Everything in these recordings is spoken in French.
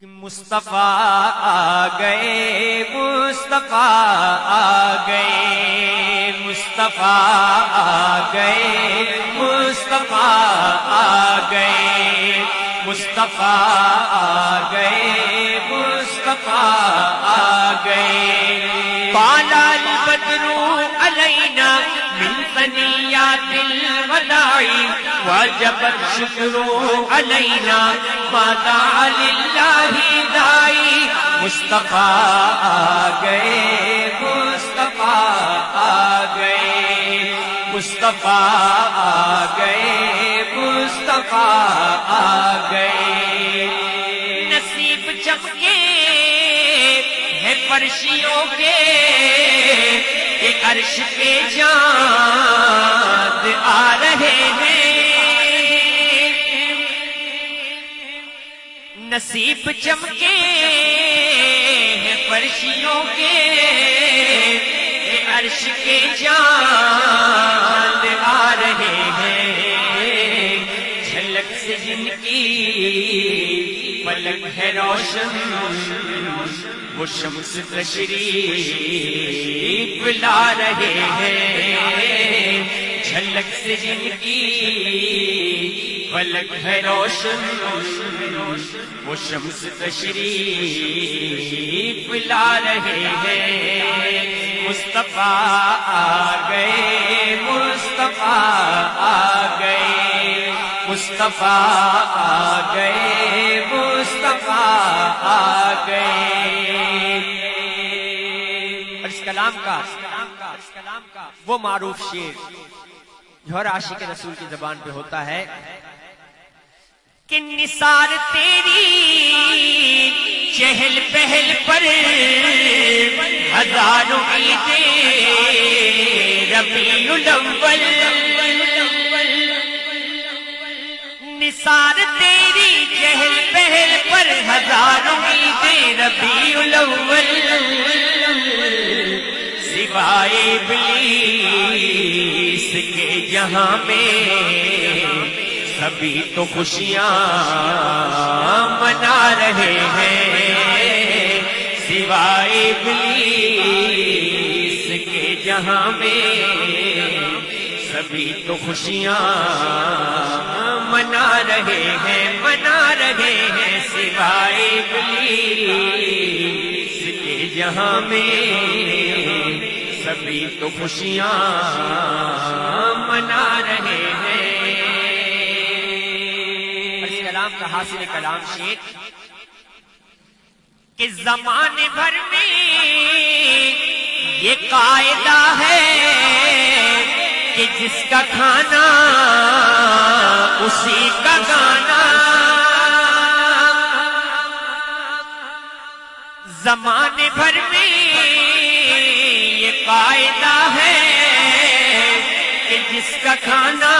مصطفیٰ آ گئے، مصطفیٰ آ گئے، مصطفیٰ آ گئے، مصطفیٰ آ گئے، مصطفیٰ آ گئے، مصطفیٰ آ گئے۔ طلع البدر علینا من ثنیات الوداع وجب الشکر علینا ما دعا للہ داعی۔ مصطفیٰ آ گئے، مصطفیٰ آ گئے، مصطفیٰ آ گئے، مصطفیٰ آ گئے۔ نصیب چمکے ہے فرشیوں کے کہ عرش پہ چاند آ رہے ہیں۔ نصیب چمکے ہیں فرشیوں کے کہ عرش کے چاند آ رہے ہیں۔ جھلک سے جن کی فلک ہے روشن وہ شمس تشریف لا رہے ہیں۔ جھلک سے جن کی فلک ہے روشن وہ شمس تشریف لا رہے ہیں۔ مصطفیٰ آ گئے، مصطفیٰ آ گئے، مصطفیٰ آ گئے، مصطفیٰ آ گئے۔ اور اس کلام کا وہ معروف شعر جو ہر عاشق رسول کی زبان پہ ہوتا ہے کہ نثار تیری چہل پہل پر ہزاروں عیدیں ربیع الاول، نثار تیری چہل پہل پر ہزاروں عیدیں ربیع الاول، سوائے ابلیس کے جہاں میں سبھی تو خوشیاں منا رہے ہیں۔ سوائے ابلیس کے جہاں میں سبھی تو خوشیاں منا رہے ہیں، منا رہے ہیں۔ سوائے ابلیس کے جہاں میں سبھی تو خوشیاں منا رہے ہیں۔ کلام کا حاصل کلام شعر کہ زمانے بھر میں یہ قاعدہ ہے کہ جس کا کھانا اسی کا گانا، زمانے بھر میں یہ قاعدہ ہے کہ جس کا کھانا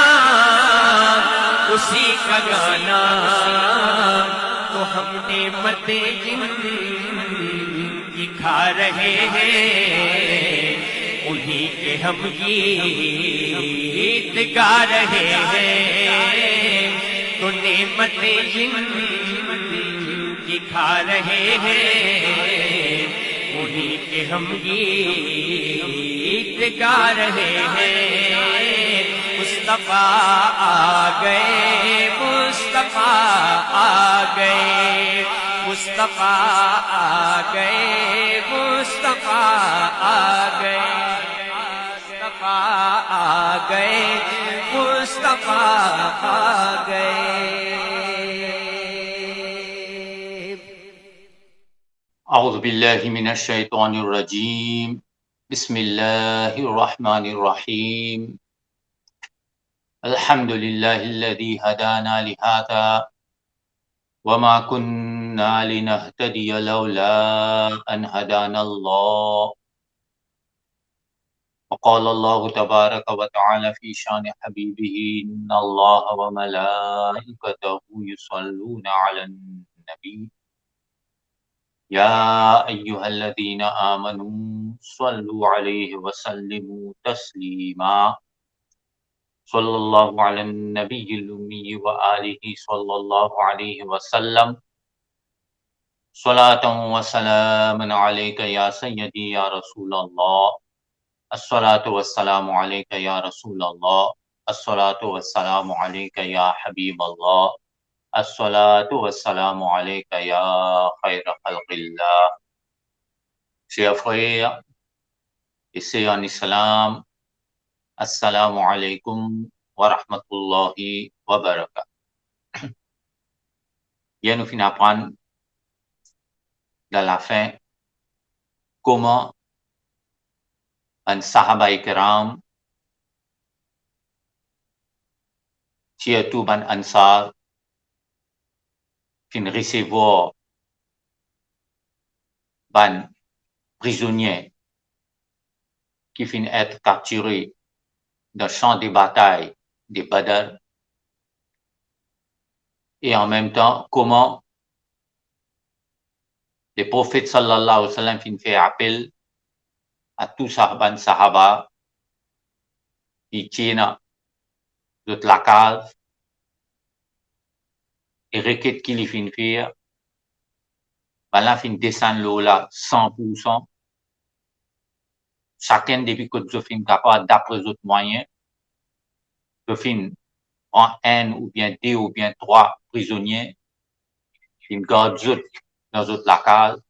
اسی کا گانا۔ تو ہم نعمتیں جن کی کھا رہے ہیں انہی کے ہم گیت گا رہے ہیں۔ تو نعمتیں جن کی کھا رہے ہیں انہی کے ہم گیت گا رہے ہیں۔ مصطفیٰ آ گئے، مصطفیٰ آ گئے، مصطفیٰ آ گئے، مصطفیٰ آ گئے، مصطفیٰ آ گئے، مصطفیٰ آ گئے۔ اعوذ باللہ من الشیطان الرجیم، بسم اللہ الرحمن الرحیم۔ الحمد للہ الذی ہدانا لہذا وما كنا لنهتدی لولا ان ہدانا اللہ۔ وقال اللہ تبارک وتعالی فی شان حبیبہ ان اللہ وملائکتہ یصلون علی النبی یا ایھا الذین آمنوا صلوا علیہ وسلموا تسلیما۔ صلی اللہ علی النبی الامی وآلہ صلی اللہ علیہ وسلم۔ Salatan wa salaman alayka ya sayyidi ya Rasulallah. As-salatu wassalamu alayka ya Rasulallah. As-salatu wassalamu alayka ya Habiballah. As-salatu wassalamu alayka ya khayra khalqillah. Chers frères et sœurs en islam, assalamu alaykum wa rahmatullahi wa barakatuh. Hier, nous finissons apprendre dans la fin comment un sahaba ikram, surtout ban ansar, fin recevoir ban prisonniers qui fin être capturés dans le champ de bataille de Badr, et en même temps comment le prophète sallallahu alayhi wa sallam fin fait appel à tous ban sahaba qui tiennent de la case et requête qui les fin faire, ben là fin descendre l'eau là 100%. Chacun depuis que je fin capable d'après les autres moyens, je fin en un ou bien deux ou bien trois prisonniers, fin garde dans la case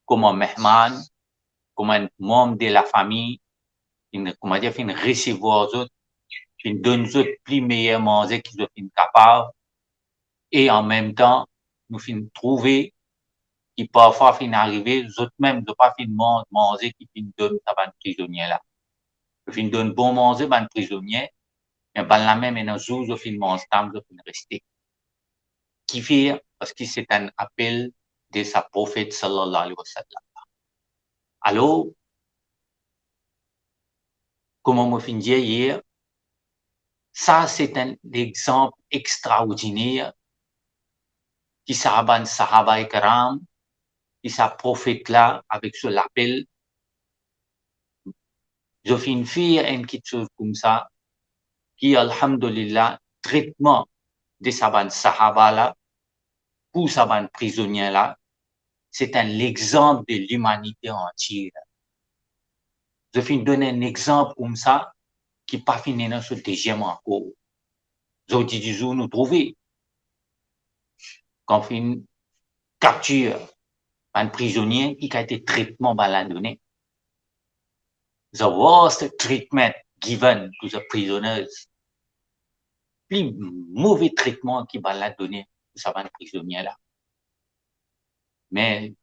comme un mehman, comme un membre de la famille, comment dire, fin recevoir eux, fin donne eux plus meilleur manger qu'ils sont capables, et en même temps, nous fin trouver qui parfois fin arriver, eux même de pas fin manger qui fin donne à ban prisonnier là. Fin donne bon manger ban prisonnier, mais ban la même un jour je fin mange tam je fin rester. Qui fait parce que c'est un appel de sa prophète sallallahu alayhi wa sallam. Alors, comme on m'a fin dit hier, ça c'est un exemple extraordinaire qui s'aban sahaba ikram, qui sa prophète là avec ce l'appel. Je fin faire une petite chose comme ça, qui alhamdulillah, traitement de saban sahaba là, pour saban prisonnier là, c'est un exemple de l'humanité entière. Je fin donner un exemple comme ça, qui pas fini dans ce deuxième encore. Je dis du jour nous trouver, quand fin capture un prisonnier qui a été traitement par la donnée. The worst treatment given to the prisoners. Plus mauvais traitement qui va la donner pour ça un prisonnier là. Mais,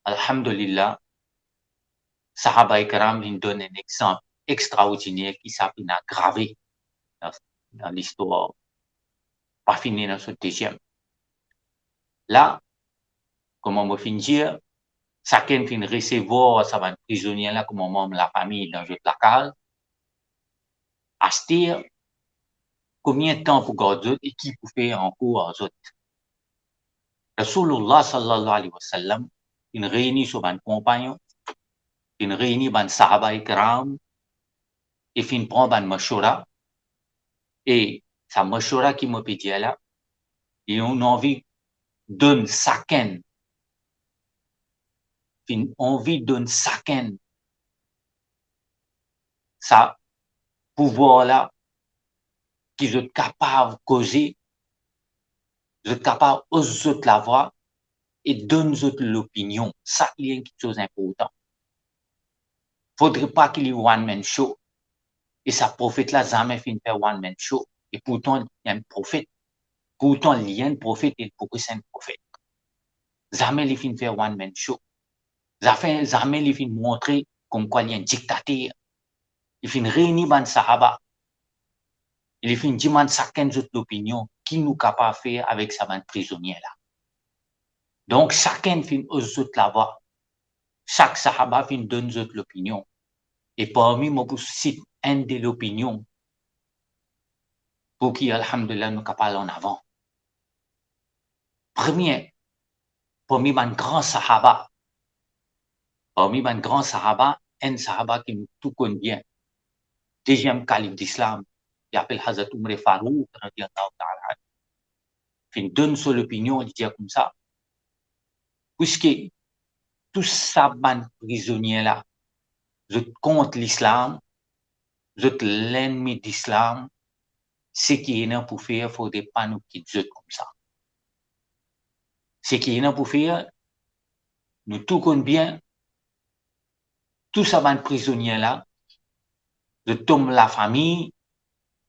alhamdulillah, Sahaba Ikram nous donne un exemple extraordinaire qui s'appelle gravé dans l'histoire. Pas fini dans ce deuxième. Là, comme on va finir, chacun fin recevoir ça un prisonnier là comme membre de la famille dans le placard. Astir, combien de temps pour garder et qui peut faire encore aux autres. Rasulullah sallallahu alayhi wa sallam, il réunit sur un compagnon, il réunit ban sahaba ikram, et fin prend ban mashura, et sa mashura qui m'a dit là, et on a envie d'un chacun, fin envie d'un chacun, ça pouvoir là, qu'ils sont capables de causer, ils sont capables aux autres la voix, et donner aux autres l'opinion. Ça, il y a quelque chose d'important. Faudrait pas qu'il y ait one man show. Et sa prophète là, jamais fait faire one man show. Et pourtant, il y a un prophète. Pourtant, il y a un prophète et pourquoi c'est un prophète. Jamais il fin faire one man show. Jamais il fin montrer comme quoi il y a un dictateur. Il fin réunir ban sahaba. Il fin demander chacun de l'opinion qui nous capable de faire avec sa bande prisonnier là. Donc, chacun fin aux autres la voix. Chaque sahaba fin donne aux autres l'opinion. Et parmi moi, pour citer un de l'opinion pour qui, alhamdulillah, nous capable en avant. Premier, parmi mon grand sahaba, un sahaba qui nous tout connaît bien, deuxième calife d'islam, qui appelle Hazrat Umar Farouk, il donne son opinion, il dit comme ça. puisque tous ça ban prisonniers là, je contre l'islam, je l'ennemi d'islam, ce qui est là pour faire, faudrait pas nous quitter comme ça. Ce qui est là pour faire, nous tout connaissons bien, tout ça ban prisonniers là, je tombe la famille,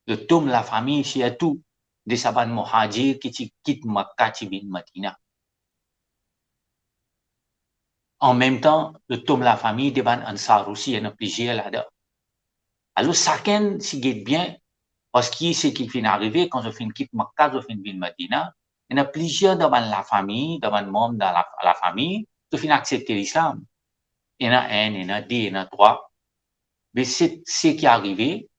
c'est tout de saban muhajir qui quitte Makkah qui vient Madina. En même temps, je tombe la famille de ban Ansar aussi, il y en a plusieurs là-dedans. Alors, chacun s'y guette bien, parce que ce qui finit arrivé, quand je finis quitte Makkah, je finis vient Madina, il y en a plusieurs dans la famille, dans le monde, dans la famille, je finis accepter l'islam. Il y en a un, il y en a deux, il y en a trois. Mais c'est ce qui est arrivé.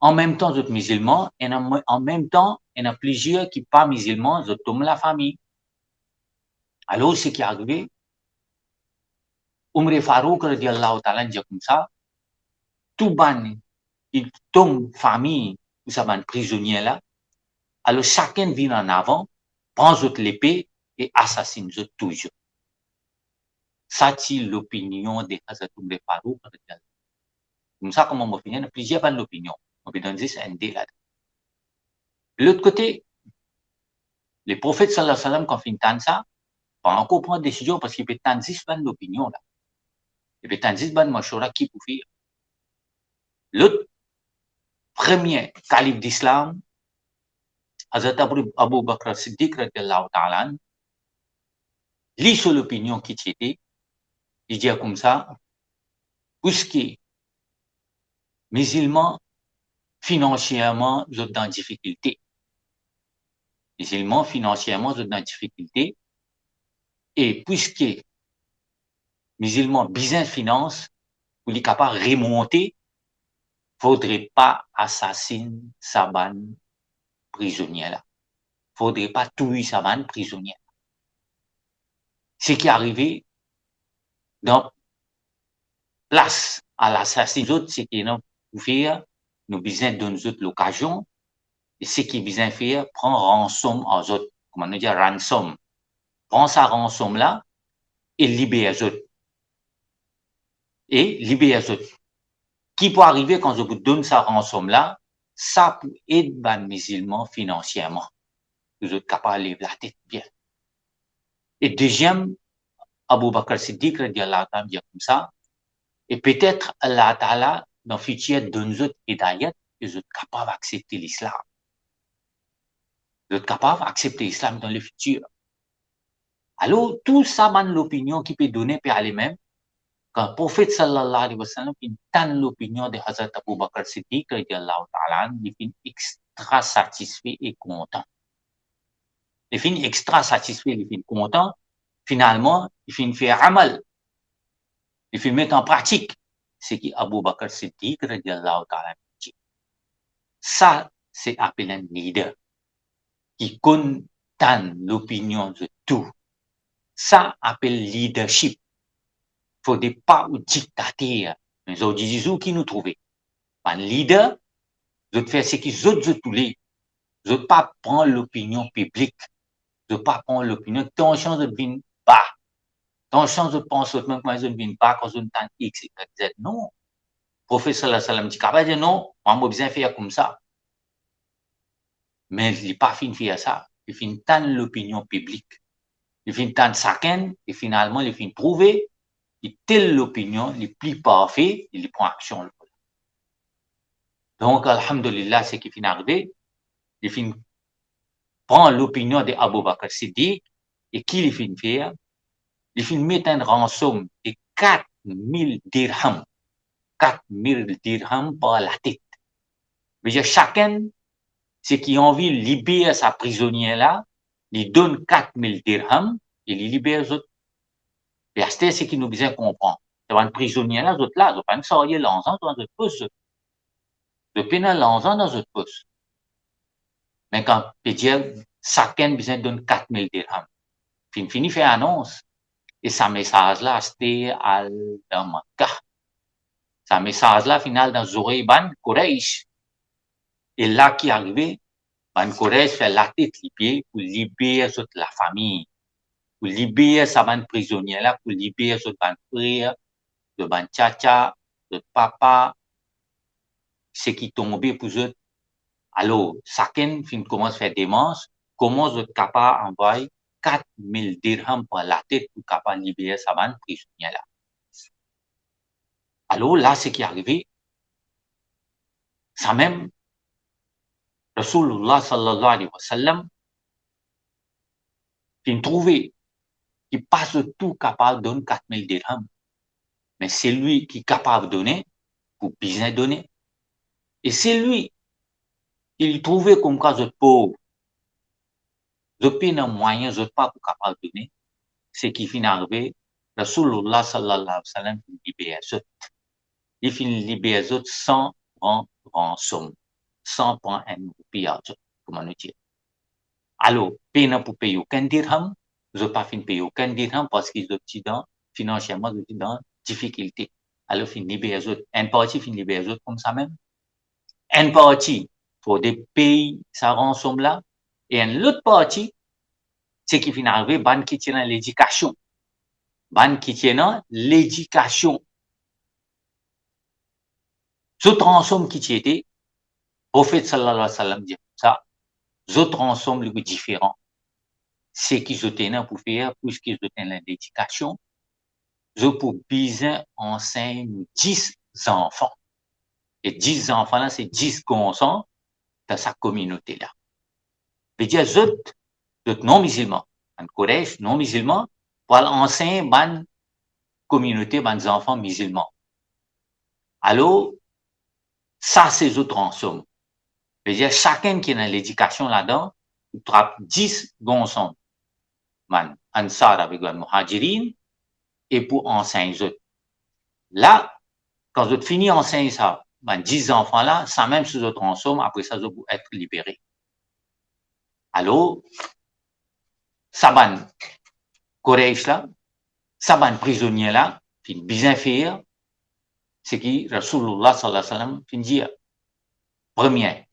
En même temps, vous êtes musulmans, et en même temps, il y en a plusieurs qui pas musulmans, je tombe la famille. Alors, ce qui est arrivé, Umar Farouk, radiallahu ta'ala, dit comme ça, tout ban, il tombe famille, ou ça ban prisonnier là, alors chacun vient en avant, prend l'épée et assassine toujours. Ça, c'est l'opinion de Hazrat Umar Farouk, comme ça, comme on m'a fini, il y a plusieurs ban l'opinion. On peut donner ça un dé là. De l'autre côté, les prophètes sallallahu alayhi wa sallam, quand ils font ça, pas encore prendre décision parce qu'il peut tant dix ban l'opinion là. Il peut tant dix ban mashura qui pour faire. L'autre premier calife d'islam, Hazrat Abu Bakr Siddiq radiallahu ta'ala, lit sur l'opinion qui était, il dit comme ça, puisque musulmans financièrement sont dans difficulté. Musulmans financièrement sont dans difficulté. Et puisque musulmans business finance, pour les capables de remonter, faudrait pas assassiner Saban prisonnier là. Faudrait pas tuer Saban prisonnier. Ce qui est arrivé dans place à l'assassinat, c'est qui nous pour faire, nous besoin donner l'occasion, et ce qui besoin faire, prend rançon aux autres, comment on dit rançon, prend sa rançon là, et libère les autres. Et libère les autres. Qui peut arriver quand je vous donne sa rançon là, ça peut aider les musulmans financièrement. Vous êtes capable de lever la tête bien. Et deuxième, Abu Bakr Siddiq, radiallahu ta'ala, dit comme ça, et peut-être Allah Ta'ala, dans le futur, donne nous hidayat, vous êtes capable d'accepter l'islam. Vous êtes capable d'accepter l'islam dans le futur. Alors, tout ça, man, l'opinion qui peut donner peut aller même, quand le prophète sallallahu alayhi wa sallam, il donne l'opinion de Hazrat Abu Bakr Siddiq, radiallahu ta'ala, il est extra satisfait et content. Il est extra satisfait, il est content. Finalement, il fait faire amal. Il fait mettre en pratique ce qu'Abu Bakr Siddiq, radiallahu ta'ala, dit. Ça, c'est appelé un leader qui contente l'opinion de tout. Ça appelle leadership. Il ne faut pas dictateur. Mais on dit qui nous trouve. Un leader, je fais ce qu'ils autres tous les. Je ne pas prendre l'opinion publique. Je ne pas prendre l'opinion. Ton chance de venir bas. Ton chance de penser même quand je ne viens pas, quand je ne tente X, Y, Z. Non. Professeur sallallahu alayhi wa sallam dit non, on a besoin de faire comme ça. Mais il n'est pas fin de faire ça. Il fin de tendre l'opinion publique. Il fin de tendre chacun et finalement il fin de prouver que telle l'opinion les plus parfaite, il prend action. Donc, alhamdulillah, ce qui fin d'arriver, il fin prend l'opinion de Abu Bakr Siddiq et qui il fin de faire? Il fin de mettre une rançon de 4000 dirhams. 4000 dirhams par la tête. Mais chacun, ceux qui ont envie de libérer sa prisonnière là, il donne 4000 dirhams et il libère les autres. Et c'est ce qui nous besoin comprendre. C'est un prisonnier là, les autres là, ils n'ont pas une sortie l'ensemble dans notre poste. Ils ont pas l'ensemble dans notre poste. Mais quand on dire, chacun besoin donne 4000 dirhams. Fini fait annonce. Et ce message là, c'était dans Makkah. Ce message là, final dans Zouriban, Quraysh. Et là qui est arrivé, Ban Quraysh fait la tête les pieds pour libérer toute la famille. pour libérer sa ban prisonnier là, pour libérer son ban frère, de ban tchatcha, de papa, ce qui tombé pour eux. Alors, chacun fin commence à faire des manches, comment vous êtes capable d'envoyer 4000 dirhams par la tête pour capable libérer sa ban prisonnier là. Alors là, ce qui est arrivé, ça même, Rasulullah sallallahu alayhi wa sallam, fin trouvé qui passe tout capable de donner 4000 dirhams. Mais c'est lui qui est capable de donner, pour bien donner. Et c'est lui, il trouvait comme quoi vous êtes pauvre. Vous n'avez pas de moyens, vous n'êtes pas capable de donner. Ce qui finit arrivé, Rasulullah sallallahu alayhi wa sallam, il libère ça. Il finit libérer ça sans rançon, sans prendre un pillage, comment nous dire. Alors, peine pour payer aucun dirham, vous n'avez pas fini de payer aucun dirham parce qu'ils sont dans, financièrement, ils sont dans difficulté. Alors, fin libérer ça, une partie fin libérer ça comme ça même. Une partie pour des pays, ça rançon là, et une autre partie, c'est qui finit arrivé, ban qui tient l'éducation. Ban qui tient l'éducation. D'autres ensemble qui étaient, prophète sallallahu alayhi wa sallam dit ça, d'autres ensemble différents. C'est qui se tenaient pour faire, puisqu'ils se tenaient l'éducation, je pour bien enseigner 10 enfants. Et 10 enfants là, c'est 10 garçons dans sa communauté là. veut dire d'autres non-musulmans, en Corée, non-musulmans, pour enseigner ban communauté, ban enfants musulmans. Alors, ça, c'est autres en somme. veut dire chacun qui est dans l'éducation là-dedans, il trappe 10 garçons, man, ansar avec un muhajirin, et pour enseigner autres. Là, quand vous finissez enseigner ça, ben 10 enfants là, ça même sous autres en somme, après ça, vous pouvez être libérés. Alors, Saban, Quraysh là, Saban prisonnier là, fin bien faire, c'est qui Rasulullah sallallahu alayhi wa sallam fin dire, premier,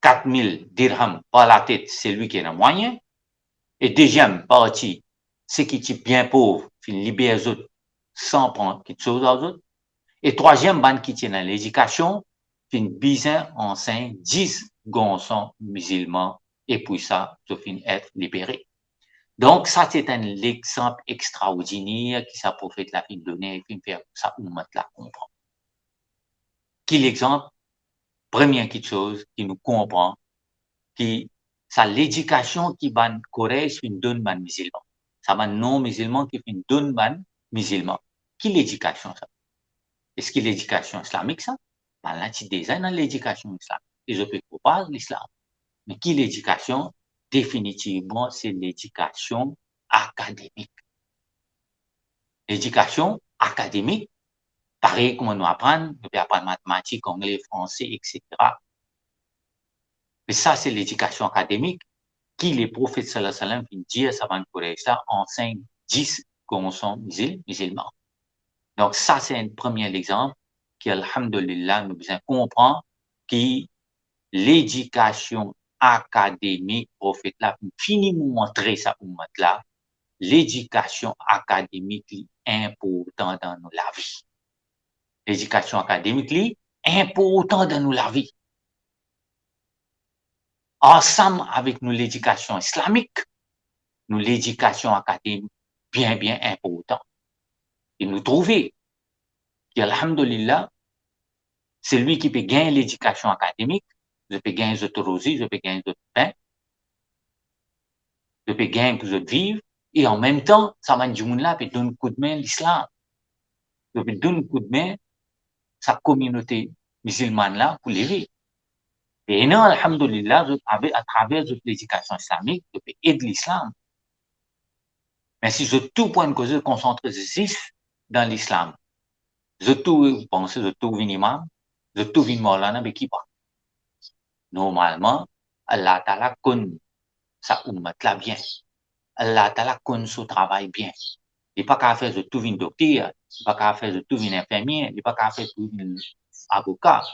4000 dirhams par la tête, c'est lui qui est le moyen, et deuxième partie, c'est qui est bien pauvre, fin libérer les autres, sans prendre quelque chose aux autres, et troisième ban qui tient dans l'éducation, fin bien enseigne 10 garçons musulmans, et puis ça, ça finit être libéré. Donc, ça, c'est un exemple extraordinaire qui sa prophète l'a fait donner et fait faire ça, ummat la comprend. Qui l'exemple? Première chose qui nous comprend, qui, ça l'éducation qui ban Corée, c'est une donne ban musulman. Ça ban non musulman qui fait une donne ban musulman. Qui l'éducation, ça? Est-ce que l'éducation islamique, ça? Ben, là, tu déjà dans l'éducation islamique. Et je peux pas l'islam. Mais qui l'éducation? Définitivement, c'est l'éducation académique. L'éducation académique, pareil comme nous apprendre, on peut apprendre mathématiques, anglais, français, etc. Mais ça, c'est l'éducation académique qui les prophètes sallallahu alayhi wa sallam disent avant de ça, enseigne 10 garçons musulmans. Donc, ça, c'est un premier exemple qui, alhamdulillah, nous besoin comprendre que l'éducation académique, prophète là, finit de montrer ça pour là, l'éducation académique est importante dans la vie. L'éducation académique est importante dans la vie. Ensemble avec nous, l'éducation islamique, nous, l'éducation académique, bien important. Et nous trouver qu'alhamdulillah, c'est lui qui peut gagner l'éducation académique, je peux gagner les rosiers, je peux gagner les pain, je peux gagner pour vivre, et en même temps, ça m'a dit, là, peut donner un coup de main à l'islam. Je peux donner un coup de main à sa communauté musulmane là pour lever. Et non, alhamdulillah, à travers l'éducation islamique, je peux aider l'islam. Mais si je tout point de cause, je concentre dans l'islam. Je tout pense, je tout une imam, je tout une maulana, mais qui pas. Normalement, Allah Ta'ala connaît sa ummat là bien. Allah Ta'ala connaît son travail bien. Il n'est pas qu'à faire de tout une docteur, il n'est pas qu'à faire de tout une infirmière, il n'est pas qu'à faire de tout une avocat,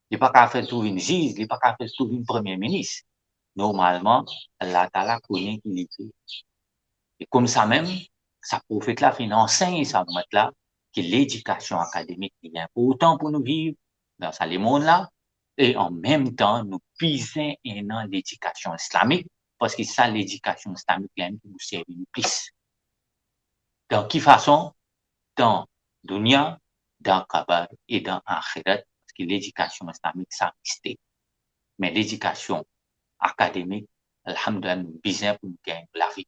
il n'est pas qu'à faire de tout une juge, il n'est pas qu'à faire de tout une premier ministre. Normalement, Allah Ta'ala connaît qu'il est fait. Et comme ça même, sa prophète-là fait enseigner sa là que l'éducation académique est importante pour nous vivre dans ce monde-là, et en même temps, nous puisons dans l'éducation islamique, parce que ça, l'éducation islamique, là, nous sert plus. Dans quelle façon? Dans dunya, dans kabar et dans akhirat, parce que l'éducation islamique, ça existe. Mais l'éducation académique, alhamdoulilah, nous besoin pour nous gagner la vie.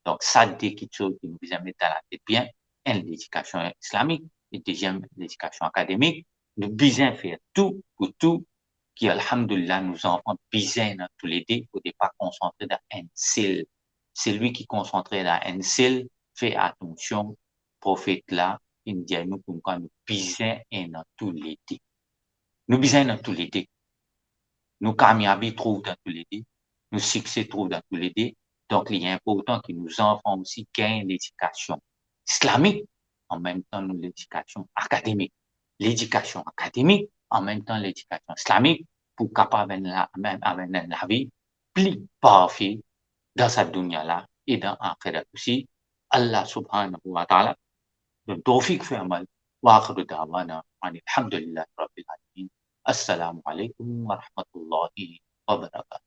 Donc, ça, c'est quelque chose que nous besoin mettre dans la tête bien. Un, l'éducation islamique, et deuxième, l'éducation académique. Nous besoin faire tout pour tout, qui, alhamdoulilah, nous enfants besoin dans tous les deux, pour ne pas concentrer dans un seul. Celui qui est concentré dans un seul, fait attention, prophète là, il dit à nous pour nous besoin dans tous les deux. Nous besoin dans tous les deux. Nous kamiabi trouvent dans tous les deux. Nous succès trouvent dans tous les deux. Donc, il est important que nos enfants aussi gagnent l'éducation islamique, en même temps l'éducation académique. L'éducation académique, en même temps l'éducation islamique, pour capable même avec la vie plus parfaite dans cette dunya-là et dans l'akhirat aussi. Allah subhanahu wa ta'ala, le tawfiq fi amal, wa akhiru da'wana, alhamdulillah rabbil alamin. Assalamu alaikum wa rahmatullahi wa barakatuh.